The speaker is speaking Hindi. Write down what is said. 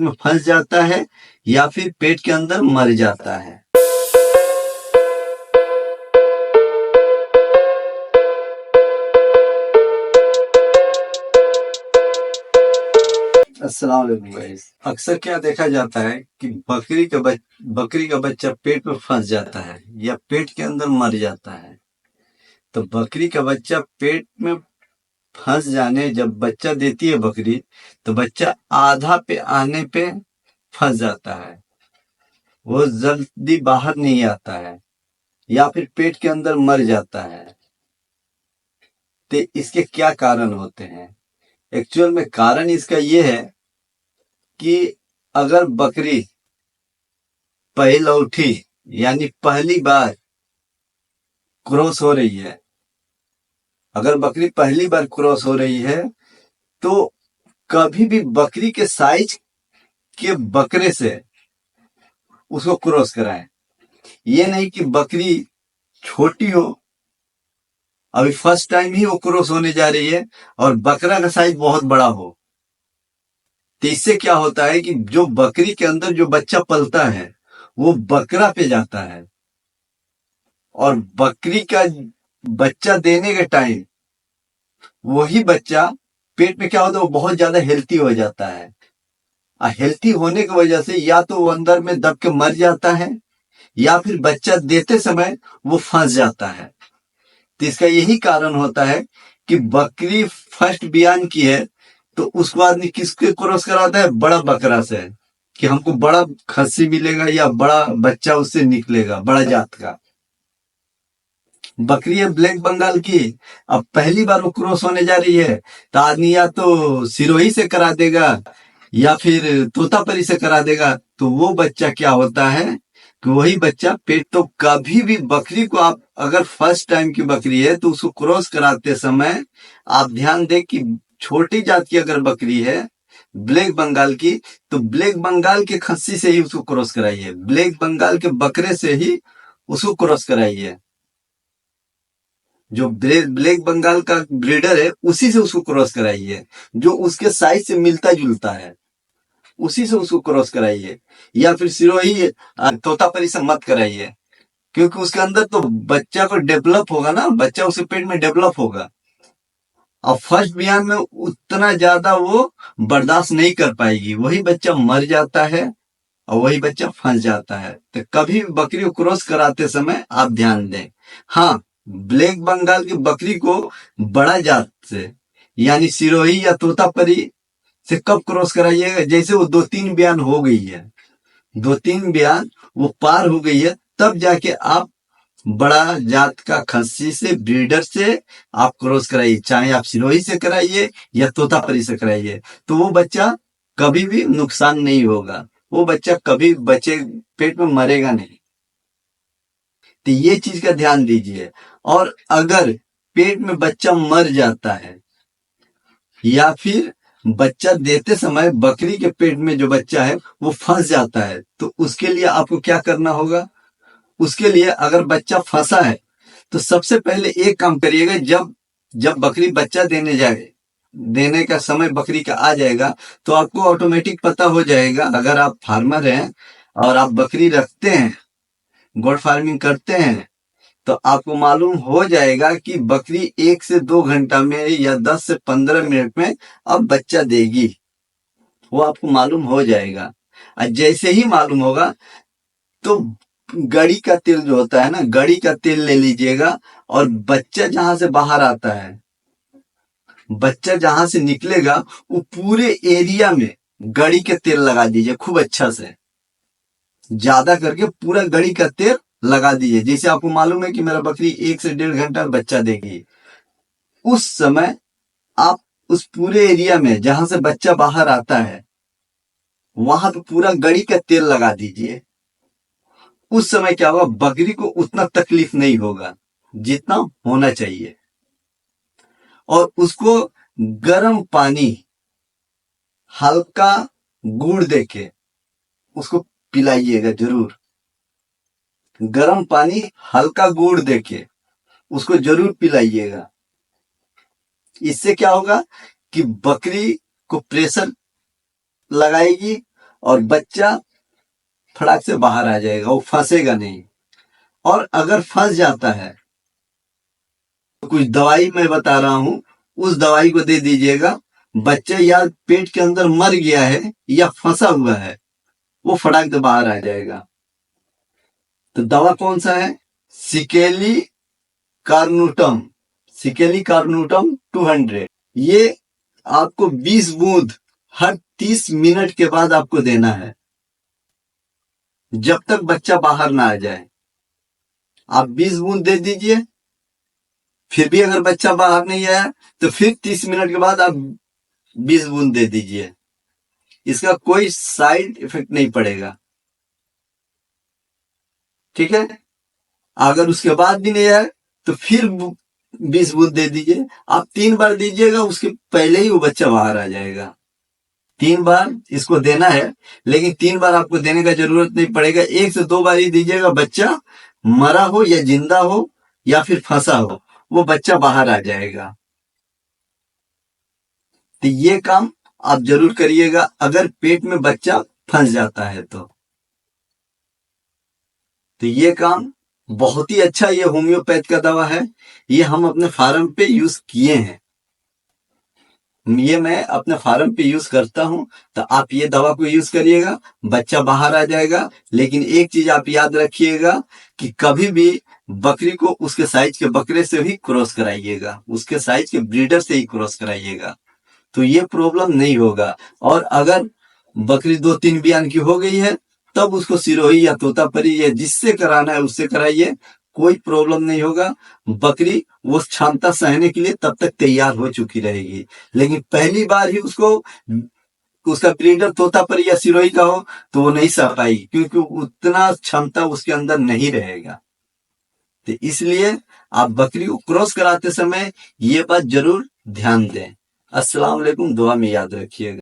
में फंस जाता है या फिर पेट के अंदर मर जाता है। अस्सलाम वालेकुम गाइस। अक्सर क्या देखा जाता है कि बकरी का बच्चा पेट में फंस जाता है या पेट के अंदर मर जाता है। तो बकरी का बच्चा पेट में फंस जाने जब बच्चा देती है बकरी, तो बच्चा आधा पे आने पे फंस जाता है, वो जल्दी बाहर नहीं आता है या फिर पेट के अंदर मर जाता है। तो इसके क्या कारण होते हैं? एक्चुअल में कारण इसका ये है कि अगर बकरी पहिलौठी यानी पहली बार क्रॉस हो रही है, अगर बकरी पहली बार क्रॉस हो रही है तो कभी भी बकरी के साइज के बकरे से उसको क्रॉस कराएं। ये नहीं कि बकरी छोटी हो, अभी फर्स्ट टाइम ही वो क्रॉस होने जा रही है और बकरा का साइज बहुत बड़ा हो। तो इससे क्या होता है कि जो बकरी के अंदर जो बच्चा पलता है वो बकरा पे जाता है और बकरी का बच्चा देने के टाइम वही बच्चा पेट में क्या होता है, वो बहुत ज्यादा हेल्थी हो जाता है। हेल्थी होने की वजह से या तो वो अंदर में दब के मर जाता है या फिर बच्चा देते समय वो फंस जाता है। तो इसका यही कारण होता है कि बकरी फर्स्ट बयान की है तो उसको आदमी किसके क्रॉस कराता है? बड़ा बकरा से, कि हमको बड़ा खस्सी मिलेगा या बड़ा बच्चा उससे निकलेगा, बड़ा जात का। बकरी है ब्लैक बंगाल की, अब पहली बार वो क्रॉस होने जा रही है तो आदमी या तो सिरोही से करा देगा या फिर तोतापरी से करा देगा। तो वो बच्चा क्या होता है कि वही बच्चा पेट, तो कभी भी बकरी को आप अगर फर्स्ट टाइम की बकरी है तो उसको क्रॉस कराते समय आप ध्यान दें कि छोटी जात की अगर बकरी है ब्लैक बंगाल की, तो ब्लैक बंगाल के खस्सी से ही उसको क्रॉस कराइए, ब्लैक बंगाल के बकरे से ही उसको क्रॉस कराइए। जो ब्लैक बंगाल का ब्रीडर है उसी से उसको क्रॉस कराइए, जो उसके साइज से मिलता जुलता है उसी से उसको क्रॉस कराइए। या फिर सिरोही तोतापरी से मत कराइए, क्योंकि उसके अंदर तो बच्चा को डेवलप होगा ना, बच्चा उसके पेट में डेवलप होगा और फर्स्ट बयान में उतना ज्यादा वो बर्दाश्त नहीं कर पाएगी, वही बच्चा मर जाता है और वही बच्चा फंस जाता है। तो कभी भी बकरी को क्रॉस कराते समय आप ध्यान दें। हाँ, ब्लैक बंगाल की बकरी को बड़ा जात से यानी सिरोही या तोतापरी से कब क्रॉस कराइएगा? जैसे वो 2-3 बयान हो गई है, 2-3 बयान वो पार हो गई है, तब जाके आप बड़ा जात का खस्सी से ब्रीडर से आप क्रॉस कराइए, चाहे आप सिरोही से कराइए या तोतापरी से कराइए। तो वो बच्चा कभी भी नुकसान नहीं होगा, वो बच्चा कभी बच्चे पेट में मरेगा नहीं। तो ये चीज का ध्यान दीजिए। और अगर पेट में बच्चा मर जाता है या फिर बच्चा देते समय बकरी के पेट में जो बच्चा है वो फंस जाता है, तो उसके लिए आपको क्या करना होगा? उसके लिए अगर बच्चा फंसा है तो सबसे पहले एक काम करिएगा, जब जब बकरी बच्चा देने जाए, देने का समय बकरी का आ जाएगा तो आपको ऑटोमेटिक पता हो जाएगा। अगर आप फार्मर हैं और आप बकरी रखते हैं, गोट फार्मिंग करते हैं, तो आपको मालूम हो जाएगा कि बकरी 1 से 2 घंटा में या 10 से 15 मिनट में अब बच्चा देगी, वो आपको मालूम हो जाएगा। और जैसे ही मालूम होगा तो गड़ी का तेल जो होता है ना, गड़ी का तेल ले लीजिएगा और बच्चा जहां से बाहर आता है, बच्चा जहां से निकलेगा वो पूरे एरिया में गड़ी के तेल लगा दीजिए खूब अच्छा से, ज्यादा करके पूरा गड़ी का तेल लगा दीजिए। जैसे आपको मालूम है कि मेरा बकरी 1 से 1.5 घंटा बच्चा देगी, उस समय आप उस पूरे एरिया में जहां से बच्चा बाहर आता है वहां पे पूरा गड़ी का तेल लगा दीजिए। उस समय क्या होगा, बकरी को उतना तकलीफ नहीं होगा जितना होना चाहिए। और उसको गर्म पानी हल्का गुड़ देके उसको पिलाइएगा जरूर, गर्म पानी हल्का गुड़ देके उसको जरूर पिलाइएगा। इससे क्या होगा कि बकरी को प्रेशर लगाएगी और बच्चा फटाक से बाहर आ जाएगा, वो फंसेगा नहीं। और अगर फंस जाता है तो कुछ दवाई मैं बता रहा हूं, उस दवाई को दे दीजिएगा। बच्चा या पेट के अंदर मर गया है या फंसा हुआ है, वो फटाक से बाहर आ जाएगा। तो दवा कौन सा है? सिकेली कार्नुटम, सिकेली कार्नुटम 200। ये आपको 20 बूंद हर 30 मिनट के बाद आपको देना है, जब तक बच्चा बाहर ना आ जाए। आप 20 बूंद दे दीजिए, फिर भी अगर बच्चा बाहर नहीं आया तो फिर 30 मिनट के बाद आप 20 बूंद दे दीजिए। इसका कोई साइड इफेक्ट नहीं पड़ेगा, ठीक है। अगर उसके बाद भी नहीं आया तो फिर 20 बूंद दे दीजिए। आप 3 बार दीजिएगा, उसके पहले ही वो बच्चा बाहर आ जाएगा। 3 बार इसको देना है, लेकिन 3 बार आपको देने का जरूरत नहीं पड़ेगा। 1 से 2 बार ही दीजिएगा। बच्चा मरा हो या जिंदा हो या फिर फंसा हो, वो बच्चा बाहर आ जाएगा। तो ये काम आप जरूर करिएगा अगर पेट में बच्चा फंस जाता है तो ये काम बहुत ही अच्छा, ये होम्योपैथ का दवा है। ये हम अपने फार्म पे यूज किए हैं, ये मैं अपने फार्म पे यूज करता हूं। तो आप ये दवा को यूज करिएगा, बच्चा बाहर आ जाएगा। लेकिन एक चीज आप याद रखिएगा कि कभी भी बकरी को उसके साइज के बकरे से ही क्रॉस कराइएगा, उसके साइज के ब्रीडर से ही क्रॉस कराइएगा, तो ये प्रॉब्लम नहीं होगा। और अगर बकरी 2-3 बियान की हो गई है तब उसको सिरोही या तोतापरी या जिससे कराना है उससे कराइए, कोई प्रॉब्लम नहीं होगा। बकरी वो क्षमता सहने के लिए तब तक तैयार हो चुकी रहेगी। लेकिन पहली बार ही उसको उसका ब्रीडर तोतापरी या सिरोही का हो तो वो नहीं सह पाएगी, क्योंकि उतना क्षमता उसके अंदर नहीं रहेगा। तो इसलिए आप बकरी को क्रॉस कराते समय ये बात जरूर ध्यान दें। अस्सलाम वालेकुम, दुआ में याद रखिएगा।